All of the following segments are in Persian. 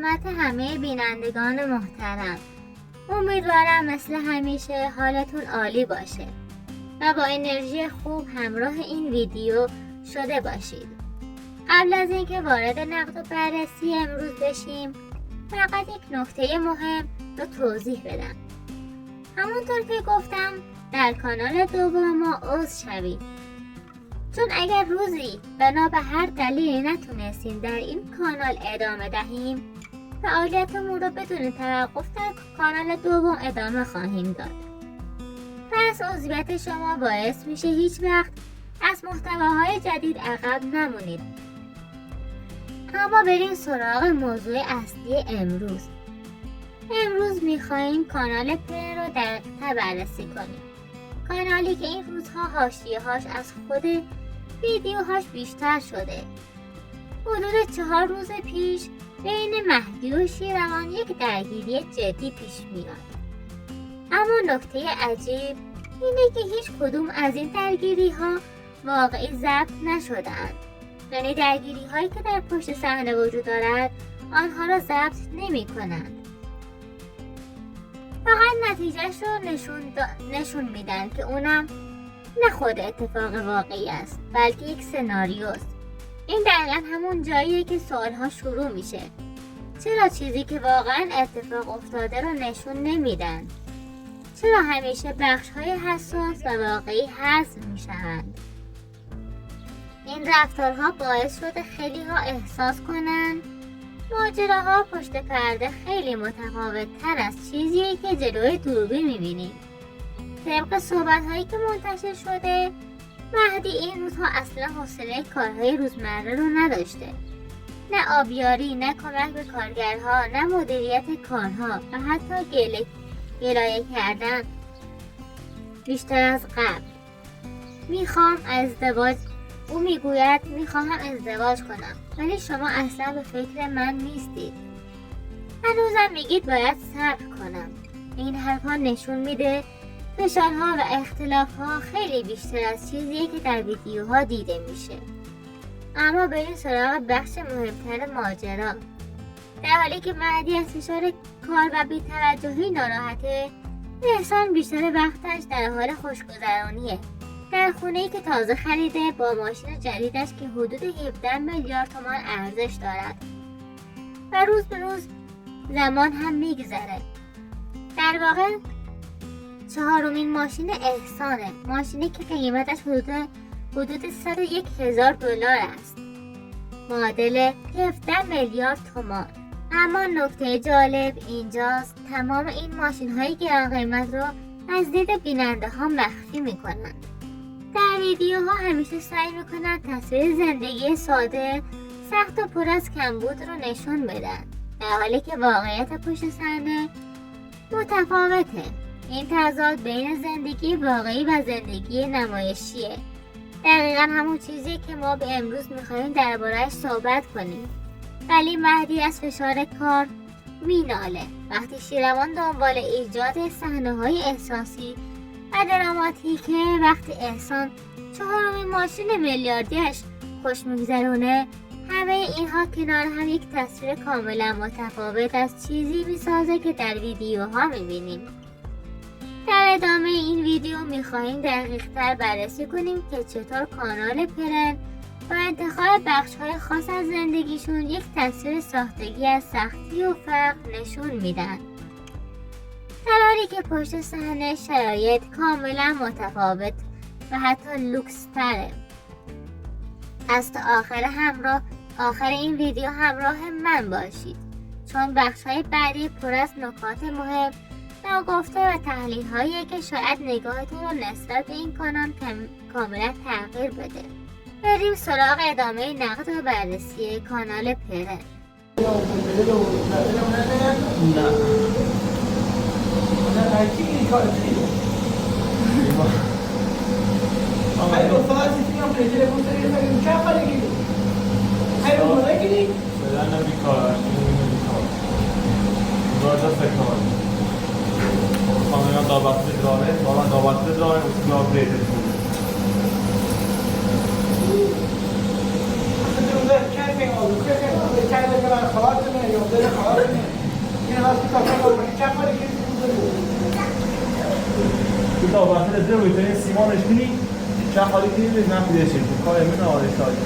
خدمت همه بینندگان محترم. امیدوارم مثل همیشه حالتون عالی باشه و با انرژی خوب همراه این ویدیو شده باشید. قبل از اینکه وارد نقد و بررسی امروز بشیم، فقط یک نکته مهم رو توضیح بدم. همونطور که گفتم در کانال دوم ما عضو شوید، چون اگر روزی بنا به هر دلیلی نتونستیم در این کانال ادامه دهیم، فعالیتمون رو بدون توقف در کانال دوم ادامه خواهیم داد. پس عضویت شما باعث میشه هیچ وقت از محتواهای جدید عقب نمونید. اما بریم سراغ موضوع اصلی امروز. امروز میخواییم کانال پرن رو دقیق‌تر بررسی کنیم. کانالی که این روزها حاشیه‌هاش از خود ویدیوهاش بیشتر شده. حدود 4 روز پیش بین مهدی و شیروان یک درگیری جدی پیش میاد. اما نکته عجیب اینه که هیچ کدوم از این درگیری ها واقعی ضبط نشدند. یعنی درگیری هایی که در پشت صحنه وجود دارد آنها را ضبط نمی کنند. فقط نتیجهش رو نشون میدن که اونم نه خود اتفاق واقعی است، بلکه یک سناریوست. این دقیقا همون جاییه که سوالها شروع میشه. چرا چیزی که واقعا اتفاق افتاده رو نشون نمیدن؟ چرا همیشه بخش‌های حساس و واقعی حذف میشوند؟ این رفتارها باعث شده خیلی ها احساس کنن ماجراها پشت پرده خیلی متفاوت تر از چیزیه که جلوی دوربین میبینیم. طبق صحبت هایی که منتشر شده، مهدی این روزها اصلا حوصله کارهای روزمره رو نداشته. نه آبیاری، نه کمک به کارگرها، نه مدیریت کارها و حتی گلایه کردن بیشتر از قبل. او میگوید میخواهم ازدواج کنم، ولی شما اصلا به فکر من نیستید. هنوزم میگید باید صبر کنم. این حرفا نشون میده فشارها و اختلافها خیلی بیشتر از چیزیه که در ویدیوها دیده میشه. اما بریم سراغ بخش مهمتر ماجرا. در حالی که مهدی از فشار کار و بی‌توجهی ناراحته، احسان بیشتر وقتش در حال خوشگذرونیه. در خونه‌ای که تازه خریده با ماشین جدیدش که حدود 17 میلیارد تومان ارزش دارد و روز به روز زمان هم میگذره. در واقع 4مین ماشین احسانه، ماشینی که قیمتش حدود 101,000 دلار است، معادل 17 میلیارد تومان. اما نکته جالب اینجاست تمام این ماشین های گران قیمت رو از دید بیننده ها مخفی میکنن. در ویدیوها همیشه سعی میکنن تصویر زندگی ساده، سخت و پر از کمبود رو نشون بدن، در حالی که واقعیت پشت صحنه متفاوته. این تضاد بین زندگی واقعی و زندگی نمایشیه. دقیقا همون چیزی که ما به امروز میخوایم درباره‌اش صحبت کنیم. ولی مهدی از فشار کار میناله. وقتی شیروان دنبال ایجاد صحنه‌های احساسی و دراماتیکه، وقتی احسان 4مین ماشین میلیاردیش خوش میگذرونه، همه اینها کنار هم یک تصویر کاملا متفاوت از چیزی میسازه که در ویدیوها میبینیم. در ادامه این ویدیو میخواهیم دقیق‌تر بررسی کنیم که چطور کانال پرن با انتخاب بخش‌های خاص از زندگیشون یک تصویر ساختگی از سختی و فقر نشون میدن، در حالی که پشت صحنه شرایط کاملا متفاوت و حتی لوکس تره. از تا آخر این ویدیو همراه من باشید، چون بخش‌های بعدی پر از نکات مهم، ناگفته و تحلیل هایی که شاید نگاهتون رو نسبت به این کانال کاملا تغییر بده. بریم سراغ ادامه نقد و بررسی کانال پرن. Kamera davatlı drone, bana davatlı drone uçuyor upgrade. Kend oldu. Kend kadar kalan mı? Yok, böyle kalan. این هست که تا چه کاری که تو داوطلب رو میتونی سیمانش کنی چه خالی کنی به نفیده شد کار من آرش داده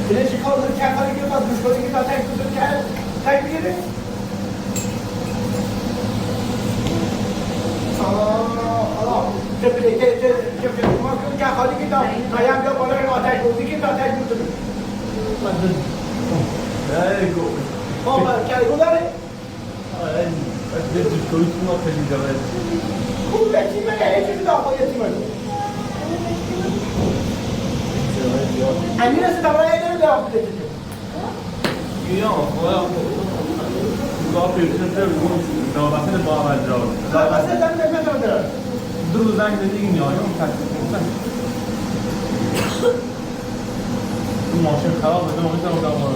اینه چی کار داره چه کاری که باز گوش کنی که تا تک بزرگ کرد تک بگیره چه ما کنی که خالی که تا نایم بیا بالا این آتش بودی که تا تک بزرگ ای گو خب کرگو داره؟ به جوی تو ما خیلی داره خوب به تیمه یه چیزی داخل یه تیمه امیر است داره یه داره بده یا خدا خدا پیشتر بود داوطلب با عمل جا واسه زن نمیدونم داره دو زنگ دیگه میایم تکلیف اون ماشین خراب بده ما میتونم دارم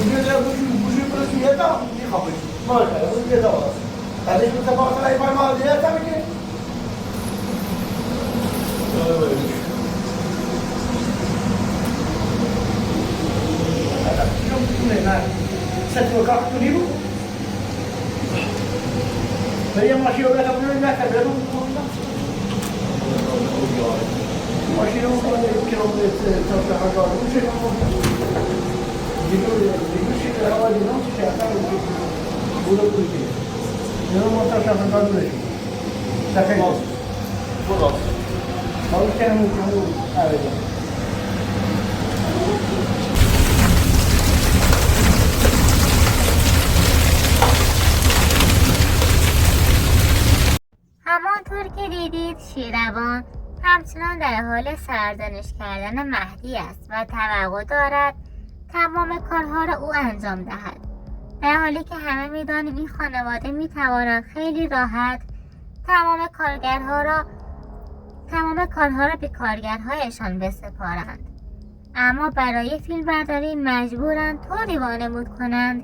دیگه داره بوشی برسون یه تا میخوابه مال کرده اون یه تا واسه بعدش میگه با اصلا ایفای مالدیت هم میگه نه ست و کار کنی بود بریم ماشین رو بهتر بودیم نکرد بریم ماشین رو کنیم کیلومتر تا هزار رو چه دیگه شیر هوا دیدم چه شهر بود بود اینو ما تا شهر کار داشتیم دفعه خدا حالا کنم اون آره همانطور که دیدید شیروان همچنان در حال سرزنش کردن مهدی است و توقع دارد تمام کارها را او انجام دهد، در حالی که همه می‌دانیم این خانواده می‌توانند خیلی راحت تمام کارها را به کارگرهایشان بسپارند. اما برای فیلمبرداری مجبورند طوری وانمود کنند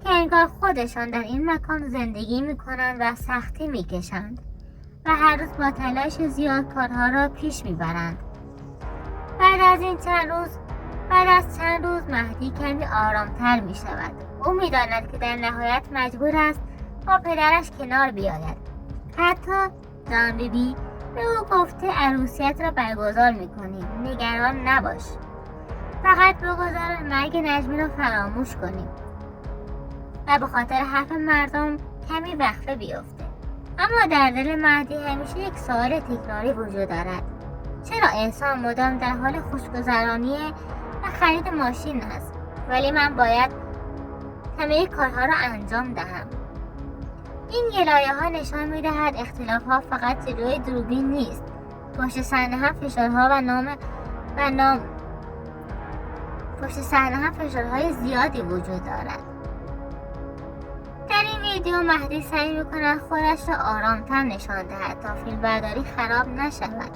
که انگار خودشان در این مکان زندگی می‌کنند و سختی می‌کشند و هر روز با تلاش زیاد کارها را پیش میبرند. بعد از چند روز مهدی کمی آرامتر می شود. او می داند که در نهایت مجبور است با پدرش کنار بیاید. حتی جان بیبی به او گفته عروسیت را برگزار می کنیم، نگران نباش، فقط بگذار مرگ نجمی را فراموش کنیم و به خاطر حرف مردم کمی وقفه بیفته. اما در دل مهدی همیشه یک سوال تکراری وجود دارد: چرا انسان مدام در حال خوشگذرانی و خرید ماشین است ولی من باید همه کارها را انجام دهم؟ این گلایه ها نشان می دهد اختلاف ها فقط جلوی دوربین نیست، پشت صحنه هم فشارهای زیادی وجود دارد. در این ویدیو مهدی سعی می‌کند خودش را آرامتر نشان دهد تا فیلمبرداری خراب نشود.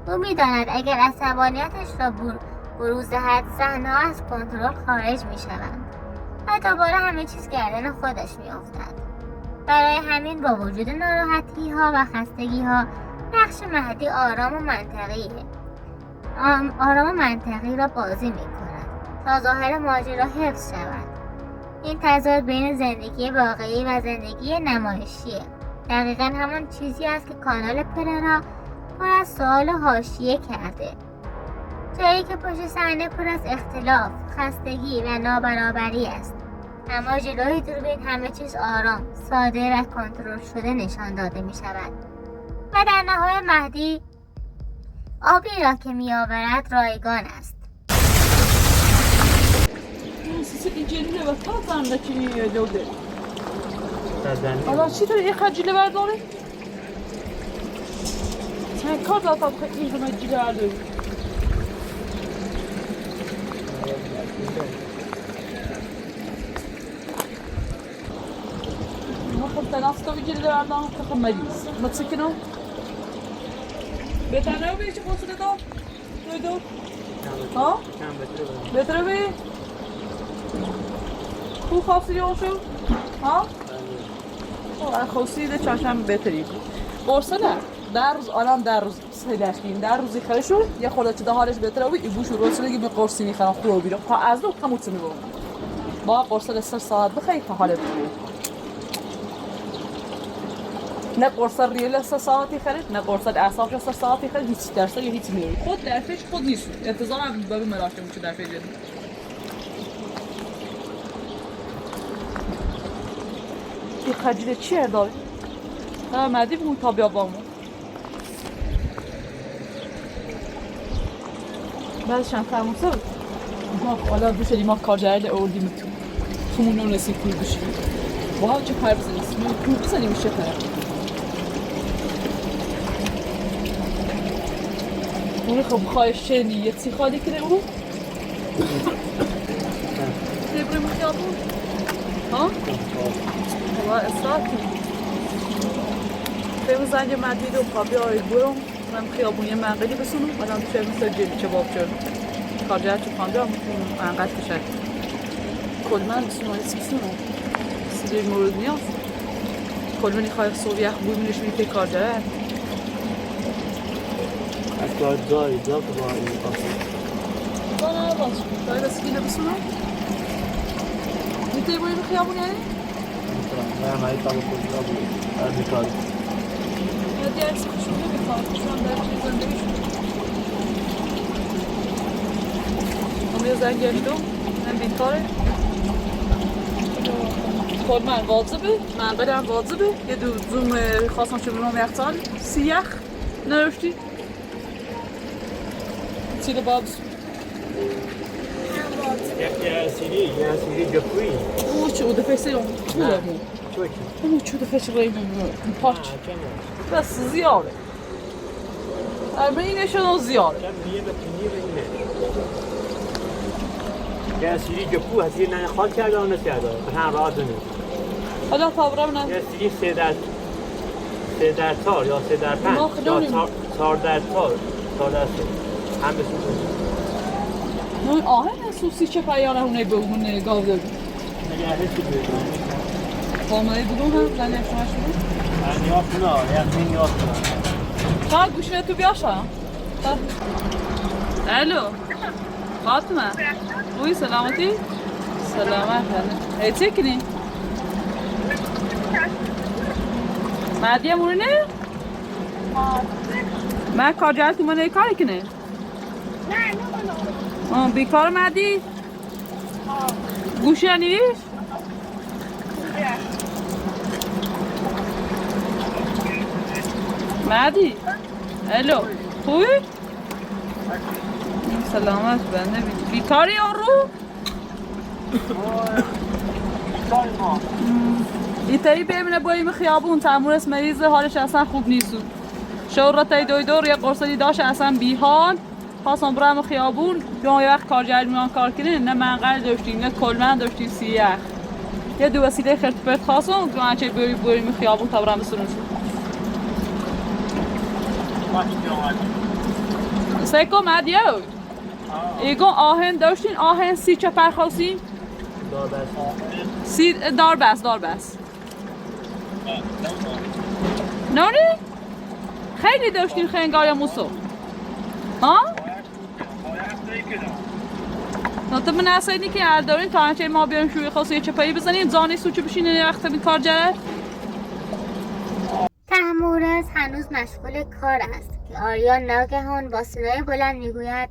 او می‌داند اگر عصبانیتش را بروز دهد صحنه‌ها از کنترل خارج می‌شوند و دوباره همه چیز گردن خودش می‌افتد. برای همین با وجود ناراحتی‌ها و خستگی‌ها نقش مهدی آرام و منطقی را بازی می‌کند تا ظاهر ماجرا حفظ شود. این تضاد بین زندگی واقعی و زندگی نمایشیه. دقیقاً همان چیزی است که کانال پررا پر از سوال و حاشیه کرده. جایی که پشت صحنه پر از اختلاف، خستگی و نابرابری است. اما جلوی دوربین همه چیز آرام، ساده و کنترل شده نشان داده می شود. و در نهایت مهدی آبی را که می آورد رایگان است. اینجوری و تا زندگی دوده. حالا چی داری یه خجیله برداره؟ چند کار داد این همه جیله برداری؟ ما خب تناس تو جیله بردارم که خب مریض. ما تسکنم؟ بهتره بی چه خود دو؟ ها؟ بهتره بی؟ خوب خواستی شو؟ ها؟ خواستی چهارشنبه بهتری قرصه نه در روز آرام در روز سیدشیم در روزی خرشو یه خورده چه حالش بهتره و ایبوش رو رسونه که به قرصی میخرم خوب بیرم تا از دو همون میبرم با قرص 3 ساعت بخیر تا حالت خوب. نه قرص ریل 3 ساعتی خرید، نه قرص اعصاب 3 ساعتی خرید، هیچ درصد یا هیچ میاری. خود درفش خود نیست. انتظار هم بابی مراشه میشه درفش جدی. این خجیله چیه داری؟ ها مدی بگو تا بیا بامو. بعدش هم فرموسه ما حالا بشه ما کارجرد اوردیم تو مونو نسی پول بشیم. واو چه پر بزنیم ما پول بزنیم میشه پر. اون خب خواهش چه نیتی خالی کنه اون؟ تبریم خیابون؟ ها؟ والله اصلاح کنیم. فهم زنگ مدید و قابی آید برم من خیابونی منقلی بسونم الان تو مثل جیبی چه باب شد کارجرد چه خانده هم منقل کشد کل من بسونم ایسی بسونم سیدوی مورد نیاز کل منی خواهی صوبی اخ بوی منش میپی کارجرد از کارجای جا که با این قاسم نه باش باید از گیله بسونم میتونی باید خیابونی هنی؟ نه من ایتا با خودی را بود از بیکاری یا دیگر سیخشون نمیخواد چون در چیز زندگی شد یه زنگ گشتم من بیکاره خود من واضبه من برم واضبه یه دو زوم خواستم چه بنام یختال سیخ نرفتی چیل بابس یه سیری جفوی او چه او دفعه اون طوله مون چوکی او چه دفعه ریمون پاچ بس زیاده اینشون زیاده یه بپینی بینه یه سیری جفو هستی نه خال کرده و نکرده هم راحت نمید حالا تابرم نه یه سیری 3 در 4 یا 3 در 5 یا 4 در 4 هم بسون نه آهن سوسی چه پیانه هونه به اون گاو دارد نگه چی بیرون قامله بگم هم زنی افشمش بود نیاز کنه یه نیاز کنه تا گوشنه تو بیاشا الو فاطمه روی سلامتی سلامت هنه چه کنی؟ مهدیه مورنه؟ من کارجرد تو منه کاری کنه؟ نه بیکار مهدی؟ گوشی نیویش؟ مهدی الو خوبی؟ سلامت بنده بیکاری اون رو؟ ایتایی ببینه بایم خیابون تمورس مریض حالش اصلا خوب نیست شور را تایی دوی دور یه قرصدی داشت اصلا بی حال خواستم برم خیابون یا یه وقت کارجرد میان کار کنه نه منقل داشتیم نه کلمن داشتیم سیخ یه دو وسیله خرطپرت خواستم که من چه بریم خیابون تا برم بسونم سیکو مدیو ایگو آهن داشتین آهن سی چه پرخواستین؟ سی داربست نانی؟ خیلی داشتین خنگار یا موسو ها؟ نه تو من اصلا که هر دارین تا هنچه ما بیاریم شوی خواست یه چپایی بزنین زانی سوچه بشینین یه وقت بین کار جرد تحمورز هنوز مشغول کار است که آریا ناگهان با صدای بلند میگوید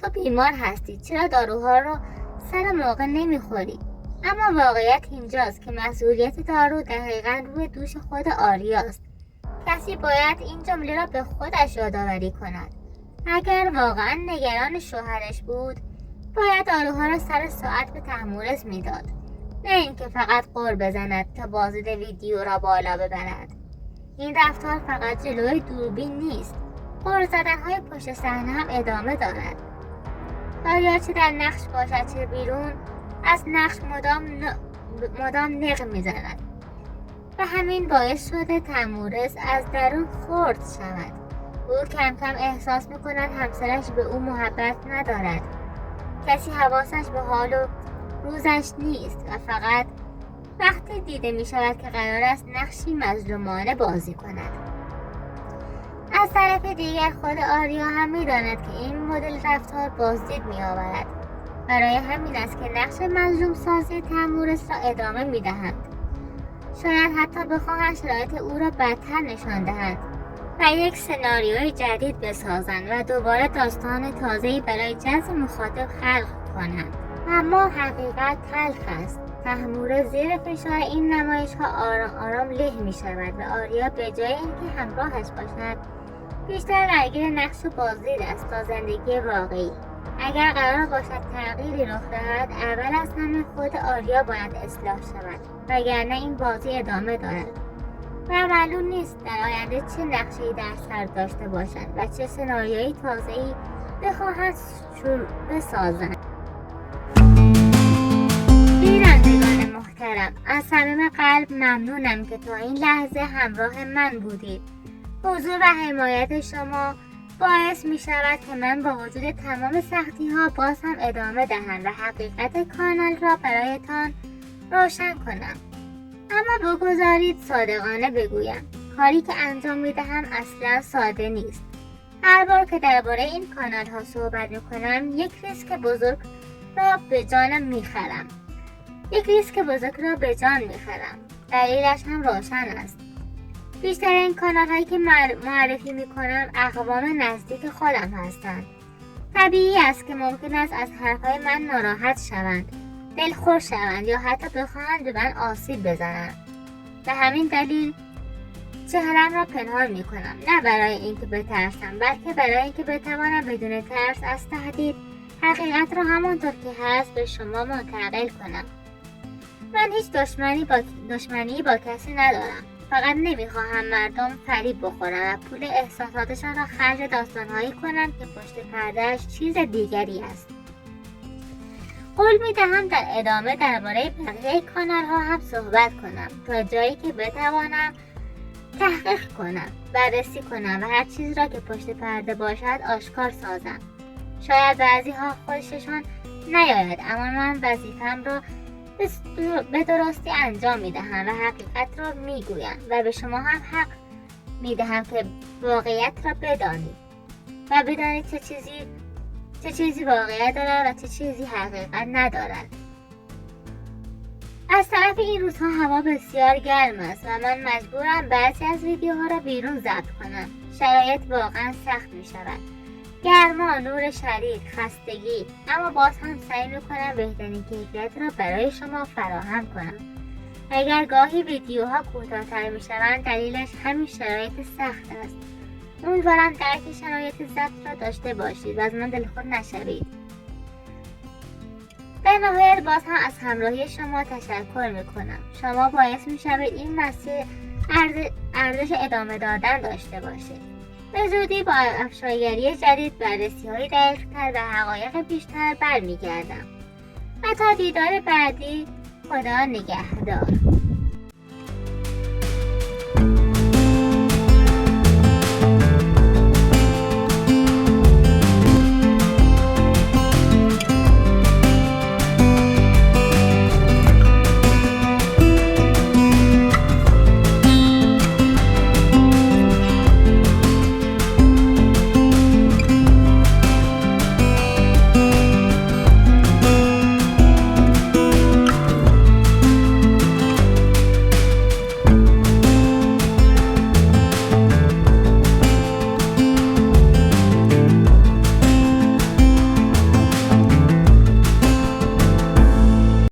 تو بیمار هستی چرا داروها رو سر موقع نمیخوری اما واقعیت اینجاست که مسئولیت دارو دقیقاً روی دوش خود آریاست کسی باید این جمله را به خودش یادآوری کند اگر واقعاً نگران شوهرش بود باید داروها را سر ساعت به تحمورز میداد نه اینکه فقط قر بزند تا بازدید ویدیو را بالا ببرد این رفتار فقط جلوی دوربین نیست قر زدن‌های پشت صحنه هم ادامه دارد آریا چه در نقش باشد چه بیرون از نقش مدام نق میزند و همین باعث شده تحمورز از درون خرد شود او کم کم احساس میکند همسرش به او محبت ندارد کسی حواسش به حال و روزش نیست و فقط وقتی دیده می شود که قرار است نقشی مظلومانه بازی کند از طرف دیگر خود آریا هم می داند که این مدل رفتار بازدید می آورد برای همین است که نقش مظلوم سازی تحمورس را ادامه می‌دهند. شاید حتی بخواهند شرایط او را بدتر نشان دهند و یک سناریوی جدید بسازند و دوباره داستان تازه‌ای برای جذب مخاطب خلق کنند. اما حقیقت تلخ است. تحمورس زیر فشار این نمایش‌ها آرام آرام له می‌شود و آریا به جای اینکه همراهش باشد بیشتر درگیر نقش بازدید است تا زندگی واقعی. اگر قرار باشد تغییری رخ دهد، اول از همه خود آریا باید اصلاح شود، وگرنه این بازی ادامه دارد و معلوم نیست در آینده چه نقشه‌ای در سر داشته باشد و چه سناریویی تازه‌ای بخواهد شروع بسازند. بینندگان محترم، از صمیم قلب ممنونم که تا این لحظه همراه من بودید. حضور و حمایت شما باعث می شود که من با وجود تمام سختی ها باز هم ادامه دهم و حقیقت کانال را برایتان روشن کنم. اما بگذارید صادقانه بگویم، کاری که انجام می دهم اصلا ساده نیست. هر بار که درباره این کانال ها صحبت می کنم یک ریسک بزرگ را به جانم می خرم. دلیلش هم روشن است. بیشتر این کانال هایی که معرفی می کنم اقوام نزدیک خودم هستند. طبیعی است که ممکن است از حرفهای من ناراحت شوند، دلخور شوند یا حتی بخواهند به من آسیب بزنند. به همین دلیل چهره‌ام را پنهان می کنم، نه برای اینکه بترسم، بلکه برای اینکه بتوانم بدون ترس از تهدید حقیقت را همانطور که هست به شما منتقل کنم. من هیچ دشمنی با کسی ندارم. فقط نمیخواهم مردم فریب بخورن و پول احساساتشان را خرج داستانهایی کنند که پشت پرده‌اش چیز دیگری است. قول میدهم در ادامه درباره بقیه کانال ها هم صحبت کنم تا جایی که بتوانم تحقیق کنم، بررسی کنم و هر چیز را که پشت پرده باشد آشکار سازم. شاید بعضی ها خوششان نیاید، اما من وظیفه‌ام را به درستی انجام میدهم و حقیقت را میگویم و به شما هم حق میدهم که واقعیت را بدانید و بدانید چه چیزی واقعیت دارد و چه چیزی حقیقت ندارد. از طرف این روزها هوا بسیار گرم است و من مجبورم بعضی از ویدیوها را بیرون ضبط کنم. شرایط واقعا سخت می شود. گرما، نور شدید، خستگی، اما باز هم سعی میکنم بهترین کیفیت را برای شما فراهم کنم. اگر گاهی ویدیوها کوتاه‌تر میشوند دلیلش همین شرایط سخت است. امیدوارم درک شرایط ضبط را داشته باشید و از من دلخور نشوید. در نهایت باز هم از همراهی شما تشکر میکنم. شما باعث میشوید این مسیر ارزش ادامه دادن داشته باشید. به زودی با افشاگری جدید، بررسی‌های دقیق‌تر و حقایق بیشتر برمیگردم. و تا دیدار بعدی، خدا نگهدار.